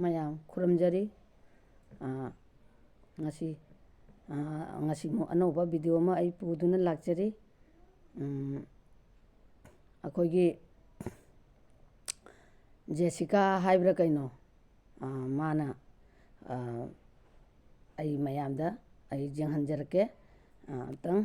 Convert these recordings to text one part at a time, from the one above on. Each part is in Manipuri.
ꯃꯌꯥꯝ ꯈꯨꯔꯨꯝꯖꯔꯤ ꯉꯁꯤꯃꯨꯛ ꯑꯅꯧꯕ ꯚꯤꯗꯤꯑꯣ ꯑꯃ ꯑꯩ ꯄꯨꯗꯨꯅ ꯂꯥꯛꯆꯔꯤ ꯑꯩꯈꯣꯏꯒꯤ ꯖꯦꯁꯤꯀꯥ ꯍꯥꯏꯕ꯭ꯔꯥ ꯀꯩꯅꯣ ꯃꯥꯅ ꯑꯩ ꯃꯌꯥꯝꯗ ꯑꯩ ꯌꯦꯡꯍꯟꯖꯔꯛꯀꯦ ꯑꯝꯇꯪ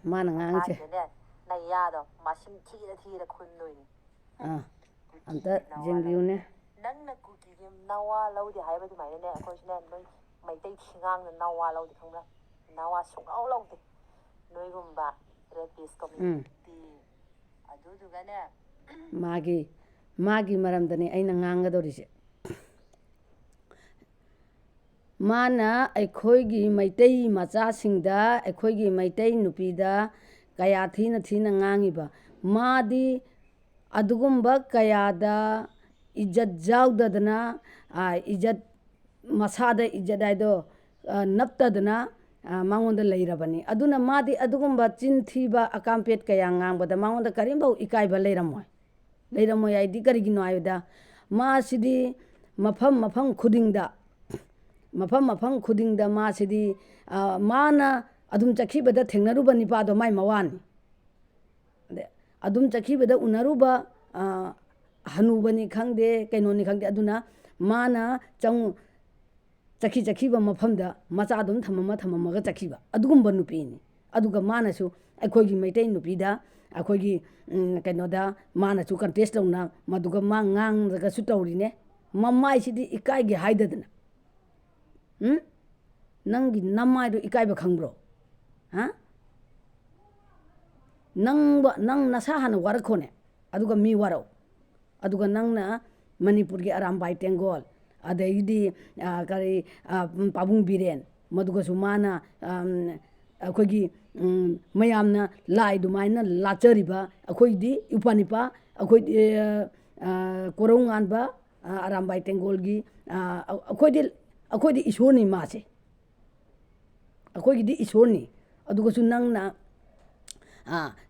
ꯃꯥꯅ ꯉꯥꯡꯉꯤꯁꯦ ꯅꯌꯥꯗꯣ ꯃꯁꯤꯡ ꯊꯤꯔ ꯊꯤꯔ ꯈꯨꯟꯗꯣꯏꯅꯤ ꯑꯝꯇ ꯌꯦꯡꯕꯤꯌꯨꯅꯦ ꯅꯪꯅ ꯀꯨꯀꯤꯒꯤ ꯅꯋꯥ ꯂꯧꯗꯦ ꯍꯥꯏꯕ ꯑꯗꯨꯃꯥꯏꯅꯅꯦ ꯑꯩꯈꯣꯏꯁꯨꯅꯦ ꯅꯣꯏ ꯃꯩꯇꯩ ꯊꯤꯉꯥꯡꯅ ꯅꯋꯥ ꯂꯧꯗꯦ ꯈꯪꯕ꯭ꯔꯥ ꯅꯋꯥ ꯁꯨꯡꯂꯧ ꯂꯧꯗꯦ ꯅꯣꯏꯒꯨꯝꯕ ꯔꯦꯄꯤꯁ ꯀꯝꯃ꯭ꯌꯨꯅꯤꯇꯤ ꯑꯗꯨꯗꯨꯒꯅꯦ ꯃꯥꯒꯤ ꯃꯔꯝꯗꯅꯤ ꯑꯩꯅ ꯉꯥꯡꯒꯗꯧꯔꯤꯁꯦ ꯃꯥꯅ ꯑꯩꯈꯣꯏꯒꯤ ꯃꯩꯇꯩ ꯃꯆꯥꯁꯤꯡꯗ ꯑꯩꯈꯣꯏꯒꯤ ꯃꯩꯇꯩ ꯅꯨꯄꯤꯗ ꯀꯌꯥ ꯊꯤꯅ ꯉꯥꯡꯉꯤꯕ ꯃꯥꯗꯤ ꯑꯗꯨꯒꯨꯝꯕ ꯀꯌꯥꯗ ꯏꯖꯠ ꯌꯥꯎꯗꯗꯅ ꯏꯖꯠ ꯃꯁꯥꯗ ꯏꯖꯠ ꯍꯥꯏꯗꯣ ꯅꯞꯇꯗꯅ ꯃꯉꯣꯟꯗ ꯂꯩꯔꯕꯅꯤ ꯑꯗꯨꯅ ꯃꯥꯗꯤ ꯑꯗꯨꯒꯨꯝꯕ ꯆꯤꯟ ꯊꯤꯕ ꯑꯀꯥꯝꯄꯦꯠ ꯀꯌꯥ ꯉꯥꯡꯕꯗ ꯃꯉꯣꯟꯗ ꯀꯔꯤꯝꯐꯥꯎ ꯏꯀꯥꯏꯕ ꯂꯩꯔꯝꯃꯣꯏ ꯍꯥꯏꯗꯤ ꯀꯔꯤꯒꯤꯅꯣ ꯍꯥꯏꯕꯗ ꯃꯥꯁꯤꯗꯤ ꯃꯐꯝ ꯈꯨꯗꯤꯡꯗ ꯃꯥꯁꯤꯗꯤ ꯃꯥꯅ ꯑꯗꯨꯝ ꯆꯠꯈꯤꯕꯗ ꯊꯦꯡꯅꯔꯨꯕ ꯅꯤꯄꯥꯗꯣ ꯃꯥꯏ ꯃꯋꯥꯅꯤ ꯑꯗꯨꯝ ꯆꯠꯈꯤꯕꯗ ꯎꯅꯔꯨꯕ ꯍꯅꯨꯕꯅꯤ ꯈꯪꯗꯦ ꯀꯩꯅꯣꯅꯤ ꯈꯪꯗꯦ ꯑꯗꯨꯅ ꯃꯥꯅ ꯆꯠꯈꯤꯕ ꯃꯐꯝꯗ ꯃꯆꯥ ꯑꯗꯨꯝ ꯊꯝꯃꯝꯃꯒ ꯆꯠꯈꯤꯕ ꯑꯗꯨꯒꯨꯝꯕ ꯅꯨꯄꯤꯅꯤ ꯑꯗꯨꯒ ꯃꯥꯅꯁꯨ ꯑꯩꯈꯣꯏꯒꯤ ꯃꯩꯇꯩ ꯅꯨꯄꯤꯗ ꯑꯩꯈꯣꯏꯒꯤ ꯀꯩꯅꯣꯗ ꯃꯥꯅꯁꯨ ꯀꯟꯇꯦꯁ ꯇꯧꯅ ꯃꯗꯨꯒ ꯃꯥ ꯉꯥꯡꯔꯒꯁꯨ ꯇꯧꯔꯤꯅꯦ ꯃꯃꯥꯏꯁꯤꯗꯤ ꯏꯀꯥꯏꯒꯦ ꯍꯥꯏꯗꯗꯅ ꯅꯪꯒꯤ ꯅꯃꯥꯏꯗꯣ ꯏꯀꯥꯏꯕ ꯈꯪꯕ꯭ꯔꯣ ꯅꯪ ꯅꯁꯥ ꯍꯥꯟꯅ ꯋꯥꯔꯛꯈꯣꯅꯦ ꯑꯗꯨꯒ ꯃꯤ ꯋꯥꯔꯛꯎ ꯑꯗꯨꯒ ꯅꯪꯅ ꯃꯅꯤꯄꯨꯔꯒꯤ ꯑꯔꯥꯝꯕꯥꯏ ꯇꯦꯡꯒꯣꯜ ꯑꯗꯒꯤꯗꯤ ꯀꯔꯤ ꯄꯥꯕꯨꯡ ꯕꯤꯔꯦꯟ ꯃꯗꯨꯒꯁꯨ ꯃꯥꯅ ꯑꯩꯈꯣꯏꯒꯤ ꯃꯌꯥꯝꯅ ꯂꯥꯏ ꯑꯗꯨꯃꯥꯏꯅ ꯂꯥꯠꯆꯔꯤꯕ ꯑꯩꯈꯣꯏꯗꯤ ꯏꯄꯥꯅꯤꯄꯥ ꯑꯩꯈꯣꯏꯗꯤ ꯀꯣꯔꯧ ꯉꯥꯟꯕ ꯑꯔꯥꯝꯕꯥꯏ ꯇꯦꯡꯒꯣꯜꯒꯤ ꯑꯩꯈꯣꯏꯗꯤ ꯏꯁꯣꯔꯅꯤ ꯃꯥꯁꯦ ꯑꯩꯈꯣꯏꯒꯤꯗꯤ ꯏꯁꯣꯔꯅꯤ ꯑꯗꯨꯒꯁꯨ ꯅꯪꯅ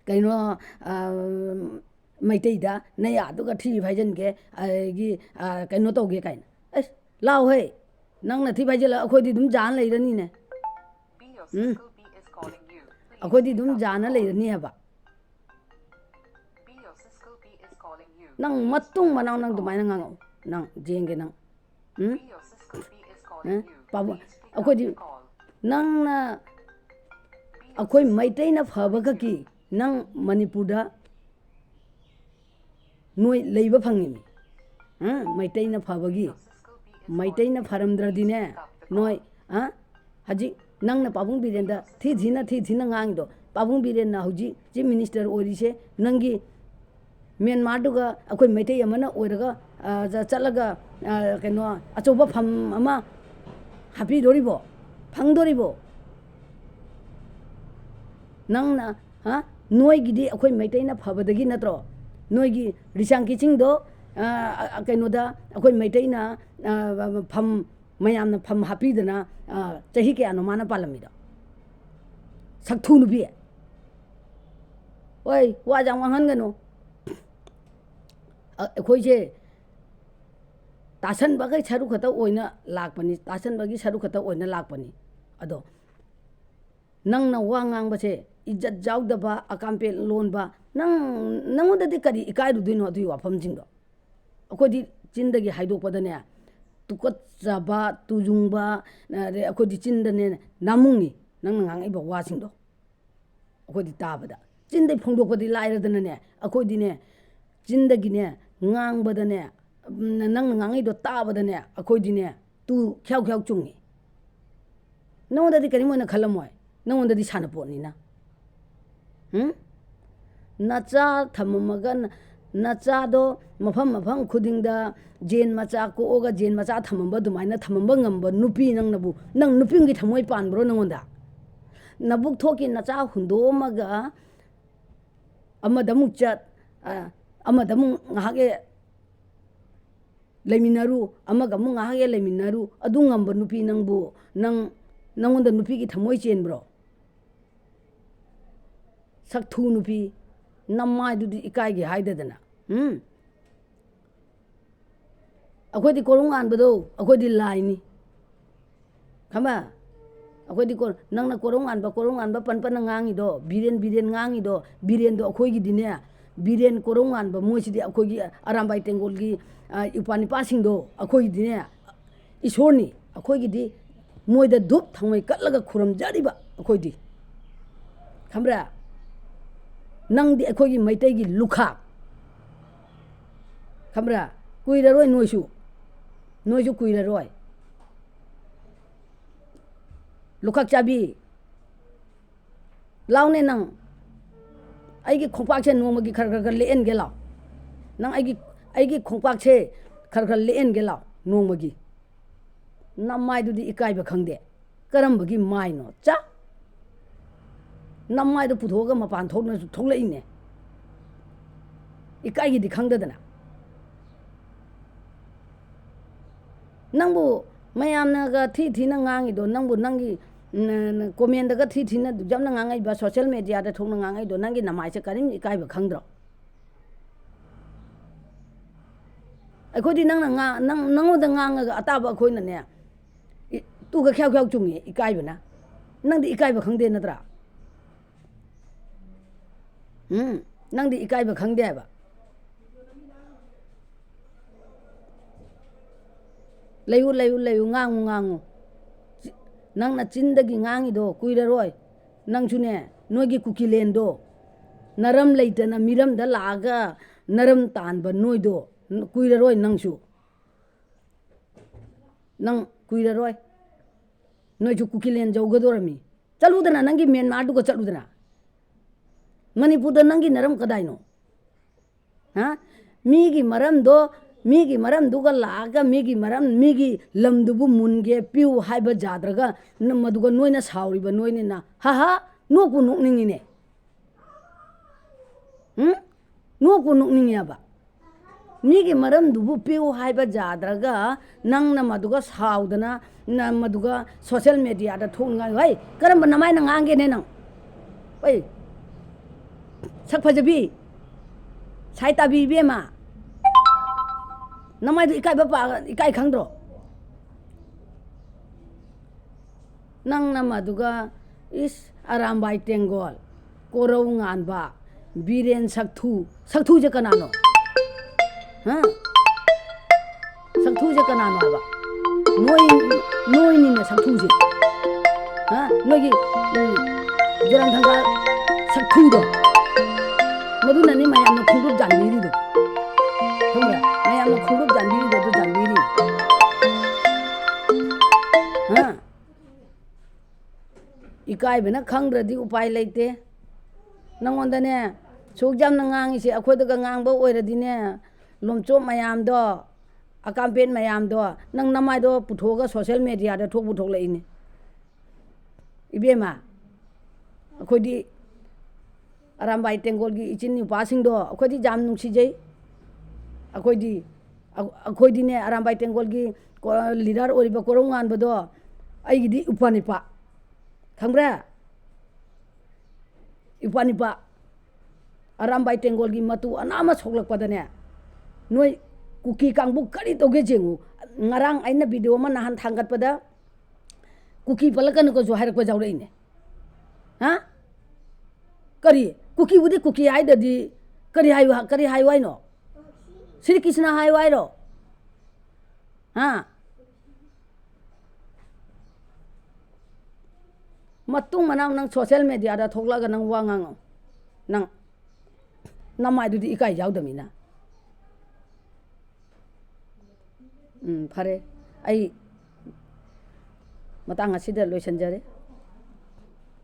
ꯀꯩꯅꯣ ꯃꯩꯇꯩꯗ ꯅꯌꯥꯗꯨꯒ ꯊꯤ ꯐꯥꯏꯖꯟꯒꯦ ꯑꯗꯒꯤ ꯀꯩꯅꯣ ꯇꯧꯒꯦ ꯀꯥꯏꯅ ꯑꯁ ꯂꯥꯎꯍꯦ ꯅꯪꯅ ꯊꯤ ꯐꯥꯏꯖꯜꯂ ꯑꯩꯈꯣꯏꯗꯤ ꯑꯗꯨꯝ ꯖꯥꯅ ꯂꯩꯔꯅꯤꯅꯦ ꯑꯩꯈꯣꯏꯗꯤ ꯑꯗꯨꯝ ꯖꯥꯅ ꯂꯩꯔꯅꯤ ꯍꯥꯏꯕ ꯅꯪ ꯃꯇꯨꯡ ꯃꯅꯥꯎ ꯅꯪ ꯑꯗꯨꯃꯥꯏꯅ ꯉꯥꯡꯉꯛꯎ ꯅꯪ ꯖꯦꯡꯒꯦ ꯅꯪ ꯑꯩꯈꯣꯏꯗꯤ ꯅꯪꯅ ꯑꯩꯈꯣই ꯃꯩꯇꯩꯅ ꯐꯕꯈꯛꯀꯤ ꯅꯪ ꯃꯅꯤꯄꯨꯔꯗ ꯅꯣꯏ ꯂꯩꯕ ꯐꯪꯉꯤꯅꯤ ꯃꯩꯇꯩꯅ ꯐꯕꯒꯤ ꯃꯩꯇꯩꯅ ꯐꯔꯝꯗ꯭ꯔꯗꯤꯅꯦ ꯅꯣꯏ ꯍꯧꯖꯤꯛ ꯅꯪꯅ ꯄꯥꯕꯨꯡ ꯕꯤꯔꯦꯟꯗ ꯊꯤꯅ ꯉꯥꯡꯉꯤꯗꯣ ꯄꯥꯕꯨꯡ ꯕꯤꯔꯦꯟꯅ ꯍꯧꯖꯤꯛ ꯆꯤꯐ ꯃꯤꯅꯤꯁꯇꯔ ꯑꯣꯏꯔꯤꯁꯦ ꯅꯪꯒꯤ ꯃꯦꯟꯃꯥꯔꯗꯨꯒ ꯑꯩꯈꯣꯏ ꯃꯩꯇꯩ ꯑꯃꯅ ꯑꯣꯏꯔꯒ ꯆꯠꯂꯒ ꯀꯩꯅꯣ ꯑꯆꯧꯕ ꯐꯝ ꯑꯃ ꯍꯥꯞꯄꯤꯗꯣꯔꯤꯕꯣ ꯐꯪꯗꯣꯔꯤꯕꯣ ꯅꯪꯅ ꯅꯣꯏꯒꯤꯗꯤ ꯑꯩꯈꯣꯏ ꯃꯩꯇꯩꯅ ꯐꯕꯗꯒꯤ ꯅꯠꯇ꯭ꯔꯣ ꯅꯣꯏꯒꯤ ꯔꯤꯁꯥꯡ ꯀꯤꯆꯤꯡꯗꯣ ꯀꯩꯅꯣꯗ ꯑꯩꯈꯣꯏ ꯃꯩꯇꯩꯅ ꯃꯌꯥꯝꯅ ꯐꯝ ꯍꯥꯞꯄꯤꯗꯅ ꯆꯍꯤ ꯀꯌꯥꯅꯣ ꯃꯥꯅ ꯄꯥꯜꯂꯝꯃꯤꯗꯣ ꯁꯛꯊꯨ ꯅꯨꯄꯤ ꯍꯣꯏ ꯋꯥ ꯌꯥꯝ ꯉꯥꯡꯍꯟꯒꯅꯨ ꯑꯩꯈꯣꯏꯁꯦ ꯇꯥꯁꯟꯕꯒꯤ ꯁꯔꯨꯛ ꯈꯛꯇ ꯑꯣꯏꯅ ꯂꯥꯛꯄꯅꯤ ꯑꯗꯣ ꯅꯪꯅ ꯋꯥ ꯉꯥꯡꯕꯁꯦ ꯏꯖꯠ ꯌꯥꯎꯗꯕ ꯑꯀꯥꯝꯄꯦꯠ ꯂꯣꯟꯕ ꯅꯪꯉꯣꯟꯗꯗꯤ ꯀꯔꯤ ꯏꯀꯥꯏꯔꯨꯗꯣꯏꯅꯣ ꯑꯗꯨꯒꯤ ꯋꯥꯐꯝꯁꯤꯡꯗꯣ ꯑꯩꯈꯣꯏꯗꯤ ꯆꯤꯟꯗꯒꯤ ꯍꯥꯏꯗꯣꯛꯄꯗꯅꯦ ꯇꯨꯀꯠꯆꯕ ꯇꯨꯖꯨꯡꯕ ꯑꯗꯩ ꯑꯩꯈꯣꯏꯗꯤ ꯆꯤꯟꯗꯅꯦ ꯅꯥꯃꯨꯡꯅꯤ ꯅꯪꯅ ꯉꯥꯡꯉꯛꯏꯕ ꯋꯥꯁꯤꯡꯗꯣ ꯑꯩꯈꯣꯏꯗꯤ ꯇꯥꯕꯗ ꯆꯤꯟꯗꯒꯤ ꯐꯣꯡꯗꯣꯛꯄꯗꯤ ꯂꯥꯏꯔꯗꯅꯅꯦ ꯑꯩꯈꯣꯏꯗꯤꯅꯦ ꯆꯤꯟꯗꯒꯤꯅꯦ ꯉꯥꯡꯕꯗꯅꯦ ꯅꯪꯅ ꯉꯥꯡꯉꯛꯏꯗꯣ ꯇꯥꯕꯗꯅꯦ ꯑꯩꯈꯣꯏꯗꯤꯅꯦ ꯈ꯭ꯌꯥꯎ ꯆꯨꯡꯉꯤ ꯅꯉꯣꯟꯗꯗꯤ ꯀꯔꯤꯝ ꯑꯣꯏꯅ ꯈꯜꯂꯝꯃꯣꯏ ꯅꯉꯣꯟꯗꯗꯤ ꯁꯥꯟꯅꯄꯣꯠꯅꯤꯅ ꯅꯆꯥ ꯊꯝꯃꯝꯃꯒ ꯅꯆꯥꯗꯣ ꯃꯐꯝ ꯈꯨꯗꯤꯡꯗ ꯖꯦꯟ ꯃꯆꯥ ꯀꯣꯛꯑꯒ ꯖꯦꯟ ꯃꯆꯥ ꯊꯝꯃꯝꯕ ꯑꯗꯨꯃꯥꯏꯅ ꯊꯝꯃꯝꯕ ꯉꯝꯕ ꯅꯨꯄꯤ ꯅꯪ ꯅꯨꯄꯤꯒꯤ ꯊꯃꯣꯏ ꯄꯥꯟꯕ꯭ꯔꯣ ꯅꯪꯉꯣꯟꯗ ꯅꯕꯨꯛ ꯊꯣꯛꯀꯤ ꯅꯆꯥ ꯍꯨꯟꯗꯣꯛꯑꯝꯃꯒ ꯑꯃꯗ ꯑꯃꯨꯛ ꯆꯠ ꯑꯃꯗ ꯑꯃꯨꯛ ꯉꯥꯏꯍꯥꯛ ꯂꯩꯃꯤꯟꯅꯔꯨ ꯑꯃꯒ ꯑꯃꯨꯛ ꯉꯥꯏꯍꯥꯛ ꯂꯩꯃꯤꯟꯅꯔꯨ ꯑꯗꯨ ꯉꯝꯕ ꯅꯨꯄꯤ ꯅꯪꯕꯨ ꯅꯪꯉꯣꯟꯗ ꯅꯨꯄꯤꯒꯤ ꯊꯃꯣꯏ ꯆꯦꯟꯕ꯭ꯔꯣ ꯁꯛꯊꯨ ꯅꯨꯄꯤ ꯅꯃꯥꯏꯗꯨꯗꯤ ꯏꯀꯥꯏꯒꯦ ꯍꯥꯏꯗꯗꯅ ꯑꯩꯈꯣꯏꯗꯤ ꯀꯣꯔꯧ ꯉꯥꯟꯕꯗꯣ ꯑꯩꯈꯣꯏꯗꯤ ꯂꯥꯏꯅꯤ ꯈꯪꯕ ꯑꯩꯈꯣꯏꯗꯤ ꯅꯪꯅ ꯀꯣꯔꯧ ꯉꯥꯟꯕ ꯄꯟ ꯉꯥꯡꯉꯤꯗோ ꯕꯤꯔꯦꯟ ꯉꯥꯡꯉꯤꯗꯣ ꯕꯤꯔꯦꯟꯗꯣ ꯑꯩꯈꯣꯏꯒꯤꯗꯤꯅꯦ ꯕꯤꯔꯦꯟ ꯀꯣꯔꯧ ꯉꯥꯟꯕ ꯃꯣꯏꯁꯤꯗꯤ ꯑꯩꯈꯣꯏꯒꯤ ꯑꯔꯥꯝꯕꯥꯏ ꯇꯦꯡꯒꯣꯜꯒꯤ ꯏꯄꯥ ꯅꯤꯄꯥꯁꯤꯡꯗꯣ ꯑꯩꯈꯣꯏꯒꯤꯗꯤꯅꯦ ꯏꯁꯣꯔꯅꯤ ꯑꯩꯈꯣꯏꯒꯤꯗꯤ ꯃꯣꯏꯗ ꯙꯨꯞ ꯊꯥꯎꯃꯩ ꯀꯠꯂꯒ ꯈꯨꯔꯨꯝꯖꯔꯤꯕ ꯑꯩꯈꯣꯏꯗꯤ ꯈꯪꯕ꯭ꯔꯥ ꯅꯪꯗꯤ ꯑꯩꯈꯣꯏꯒꯤ ꯃꯩꯇꯩꯒꯤ ꯂꯨꯈꯥꯛ ꯈꯪꯕ꯭ꯔꯥ ꯀꯨꯏꯔꯔꯣꯏ ꯅꯣꯏꯁꯨ ꯀꯨꯏꯔꯔꯣꯏ ꯂꯨꯈꯥꯛ ꯆꯥꯕꯤ ꯂꯥꯎꯅꯦ ꯅꯪ ꯑꯩꯒꯤ ꯈꯣꯡꯄꯥꯛꯁꯦ ꯅꯣꯡꯃꯒꯤ ꯈꯔ ꯂꯦꯛꯍꯟꯒꯦ ꯂꯥꯎ ꯅꯪ ꯑꯩꯒꯤ ꯈꯣꯡꯄꯥꯛꯁꯦ ꯈꯔ ꯂꯦꯛꯍꯟꯒꯦ ꯂꯥꯎ ꯅꯣꯡꯃꯒꯤ ꯅꯃꯥꯏꯗꯨꯗꯤ ꯏꯀꯥꯏꯕ ꯈꯪꯗꯦ ꯀꯔꯝꯕꯒꯤ ꯃꯥꯏꯅꯣ ꯅꯃꯥꯏꯗꯣ ꯄꯨꯊꯣꯛꯑꯒ ꯃꯄꯥꯟ ꯊꯣꯛꯅꯁꯨ ꯊꯣꯛꯂꯛꯏꯅꯦ ꯏꯀꯥꯏꯒꯤꯗꯤ ꯈꯪꯗꯗꯅ ꯅꯪꯕꯨ ꯃꯌꯥꯝꯅꯒ ꯊꯤꯅ ꯉꯥꯡꯉꯤꯗꯣ ꯅꯪꯕꯨ ꯅꯪꯒꯤ ꯀꯣꯃꯦꯟꯗꯒ ꯊꯤꯅ ꯌꯥꯝꯅ ꯉꯥꯡꯉꯛꯏꯕ ꯁꯣꯁꯤꯌꯦꯜ ꯃꯦꯗꯤꯌꯥꯗ ꯊꯣꯛꯅ ꯉꯥꯡꯉꯛꯏꯗꯣ ꯅꯪꯒꯤ ꯅꯃꯥꯏꯁꯦ ꯀꯔꯤꯝ ꯏꯀꯥꯏꯕ ꯈꯪꯗ꯭ꯔꯣ ꯑꯩꯈꯣꯏꯗꯤ ꯅꯪꯉꯣꯟꯗ ꯉꯥꯡꯉꯒ ꯑꯇꯥꯕ ꯑꯩꯈꯣꯏꯅꯅꯦ ꯇꯨꯒ ꯈ꯭ꯌꯥꯎ ꯆꯨꯡꯉꯤ ꯏꯀꯥꯏꯕꯅ ꯅꯪꯗꯤ ꯏꯀꯥꯏꯕ ꯈꯪꯗꯦ ꯅꯠꯇ꯭ꯔꯥ ꯅꯪꯗꯤ ꯏꯀꯥꯏꯕ ꯈꯪꯗꯦ ꯍꯥꯏꯕ ꯂꯩꯌꯨ ꯉꯥꯡꯉꯨ ꯅꯪꯅ ꯆꯤꯟꯗꯒꯤ ꯉꯥꯡꯉꯤꯗꯣ ꯀꯨꯏꯔꯔꯣꯏ ꯅꯪꯁꯨꯅꯦ ꯅꯣꯏꯒꯤ ꯀꯨꯀꯤꯂꯦꯟꯗꯣ ꯅꯔꯝ ꯂꯩꯇꯅ ꯃꯤꯔꯝꯗ ꯂꯥꯛꯑꯒ ꯅꯔꯝ ꯇꯥꯟꯕ ꯅꯣꯏꯗꯣ ꯀꯨꯏꯔꯔꯣꯏ ꯅꯪ ꯀꯨꯏꯔꯔꯣꯏ ꯅꯣꯏꯁꯨ ꯀꯨꯀꯤꯂꯦꯟ ꯌꯧꯒꯗꯧꯔꯝꯃꯤ ꯆꯠꯂꯨꯗꯅ ꯅꯪꯒꯤ ꯃꯦꯟꯃꯥꯔꯗꯨꯒ ꯆꯠꯂꯨꯗꯅ ꯃꯅꯤꯄꯨꯔꯗ ꯅꯪꯒꯤ ꯅꯔꯝ ꯀꯗꯥꯏꯅꯣ ꯃꯤꯒꯤ ꯃꯔꯝꯗꯨꯒ ꯂꯥꯛꯑꯒ ꯃꯤꯒꯤ ꯂꯝꯗꯨꯕꯨ ꯃꯨꯟꯒꯦ ꯄꯤꯌꯨ ꯍꯥꯏꯕ ꯌꯥꯗ꯭ꯔꯒ ꯃꯗꯨꯒ ꯅꯣꯏꯅ ꯁꯥꯎꯔꯤꯕ ꯅꯣꯏꯅꯤꯅ ꯅꯣꯛꯄꯨ ꯅꯣꯛꯅꯤꯡꯉꯤꯅꯦ ꯅꯣꯛꯄꯨ ꯅꯣꯛꯅꯤꯡꯉꯦꯕ ꯃꯤꯒꯤ ꯃꯔꯝꯗꯨꯕꯨ ꯄꯤꯌꯨ ꯍꯥꯏꯕ ꯌꯥꯗ꯭ꯔꯒ ꯅꯪꯅ ꯃꯗꯨꯒ ꯁꯥꯎꯗꯅ ꯃꯗꯨꯒ ꯁꯣꯁꯤꯌꯦꯜ ꯃꯦꯗꯤꯌꯥꯗ ꯊꯣꯛꯅꯤꯡꯉꯥꯏ ꯍꯩ ꯀꯔꯝꯕ ꯅꯃꯥꯏꯅ ꯉꯥꯡꯒꯦꯅꯦ ꯅꯪ ꯍꯩ ꯁꯛ ꯐꯖꯕꯤ ꯁꯥꯏ ꯇꯥꯕꯤ ꯏꯕꯦꯝꯃ ꯅꯃꯥꯏꯗꯨ ꯏꯀꯥꯏ ꯈꯪꯗ꯭ꯔꯣ ꯅꯪꯅ ꯃꯗꯨꯒ ꯑꯔꯥꯝꯕꯥꯏ ꯇꯦꯡꯒꯣꯜ ꯀꯣꯔꯧ ꯉꯥꯟꯕ ꯕꯤꯔꯦꯟ ꯁꯛꯊꯨꯁꯦ ꯀꯅꯥꯅꯣ ꯁꯛꯊꯨꯁꯦ ꯀꯅꯥꯅꯣ ꯍꯥꯏꯕ ꯅꯣꯏꯅꯤꯅꯦ ꯁꯛꯊꯨꯁꯦ ꯅꯣꯏꯒꯤ ꯖꯣꯔꯥꯝꯊꯪꯒ ꯁꯛꯊꯨꯗꯣ ꯃꯗꯨꯅꯅꯤ ꯃꯌꯥꯝꯅ ꯈꯣꯡꯂꯨꯞ ꯌꯥꯟꯕꯤꯔꯤꯗꯣ ꯈꯪꯕ꯭ꯔꯥ ꯃꯌꯥꯝꯅ ꯈꯣꯡꯂꯨꯞ ꯌꯥꯟꯕꯤꯔꯤꯗꯣ ꯑꯗꯨ ꯌꯥꯟꯕꯤꯔꯤꯅꯤ ꯏꯀꯥꯏꯕꯅ ꯈꯪꯗ꯭ꯔꯗꯤ ꯎꯄꯥꯏ ꯂꯩꯇꯦ ꯅꯪꯉꯣꯟꯗꯅꯦ ꯁꯨꯛ ꯌꯥꯝꯅ ꯉꯥꯡꯉꯤꯁꯦ ꯑꯩꯈꯣꯏꯗꯒ ꯉꯥꯡꯕ ꯑꯣꯏꯔꯗꯤꯅꯦ ꯂꯣꯝꯆꯣꯞ ꯃꯌꯥꯝꯗꯣ ꯑꯀꯥꯝꯄꯦꯠ ꯃꯌꯥꯝꯗꯣ ꯅꯪ ꯅꯃꯥꯏꯗꯣ ꯄꯨꯊꯣꯛꯑꯒ ꯁꯣꯁꯤꯌꯦꯜ ꯃꯦꯗꯤꯌꯥꯗ ꯊꯣꯛꯂꯛꯏꯅꯦ ꯏꯕꯦꯝꯃ ꯑꯩꯈꯣꯏꯗꯤ ꯑꯔꯥꯝꯕꯥꯏ ꯇꯦꯡꯒꯣꯜꯒꯤ ꯏꯆꯤꯟ ꯅꯨꯄꯥꯁꯤꯡꯗꯣ ꯑꯩꯈꯣꯏꯗꯤ ꯌꯥꯝ ꯅꯨꯡꯁꯤꯖꯩ ꯑꯩꯈꯣꯏꯗꯤꯅꯦ ꯑꯔꯥꯝꯕꯥꯏ ꯇꯦꯡꯒꯣꯜꯒꯤ ꯂꯤꯗꯔ ꯑꯣꯏꯔꯤꯕ ꯀꯣꯔꯧ ꯉꯥꯟꯕꯗꯣ ꯑꯩꯒꯤꯗꯤ ꯏꯄ꯭ꯋꯥꯅꯤꯄꯥ ꯈꯪꯕ꯭ꯔꯥ ꯏꯄ꯭ꯋꯥꯅꯤꯄꯥ ꯑꯔꯥꯝꯕꯥꯏ ꯇꯦꯡꯒꯣꯜꯒꯤ ꯃꯇꯨ ꯑꯅꯥꯃ ꯁꯣꯛꯂꯛꯄꯗꯅꯦ ꯅꯣꯏ ꯀꯨꯀꯤ ꯀꯥꯡꯕꯨ ꯀꯔꯤ ꯇꯧꯒꯦ ꯌꯦꯡꯉꯨ ꯉꯔꯥꯡ ꯑꯩꯅ ꯚꯤꯗꯤꯑꯣ ꯑꯃ ꯅꯍꯥꯟ ꯊꯥꯡꯒꯠꯄꯗ ꯀꯨꯀꯤ ꯄꯜꯂꯛꯀꯅꯨꯀꯁꯨ ꯍꯥꯏꯔꯛꯄ ꯌꯥꯎꯔꯛꯏꯅꯦ ꯀꯔꯤ ꯀꯨꯀꯤꯕꯨꯗꯤ ꯀꯨꯀꯤ ꯍꯥꯏꯗꯗꯤ ꯀꯔꯤ ꯍꯥꯏꯌꯨ ꯍꯥꯏꯅꯣ ꯁ꯭ꯔꯤ ꯀ꯭ꯔꯤꯁꯅ ꯍꯥꯏꯌꯨ ꯍꯥꯏꯔꯣ ꯃꯇꯨꯡ ꯃꯅꯥꯎ ꯅꯪ ꯁꯣꯁꯤꯌꯦꯜ ꯃꯦꯗꯤꯌꯥꯗ ꯊꯣꯛꯂꯛꯑꯒ ꯅꯪ ꯋꯥ ꯉꯥꯡꯉꯣ ꯅꯪ ꯅꯃꯥꯏꯗꯨꯗꯤ ꯏꯀꯥꯏ ꯌꯥꯎꯗꯕꯅꯤꯅ ꯐꯔꯦ ꯑꯩ ꯃꯇꯥꯡ ꯑꯁꯤꯗ ꯂꯣꯏꯁꯤꯟꯖꯔꯦ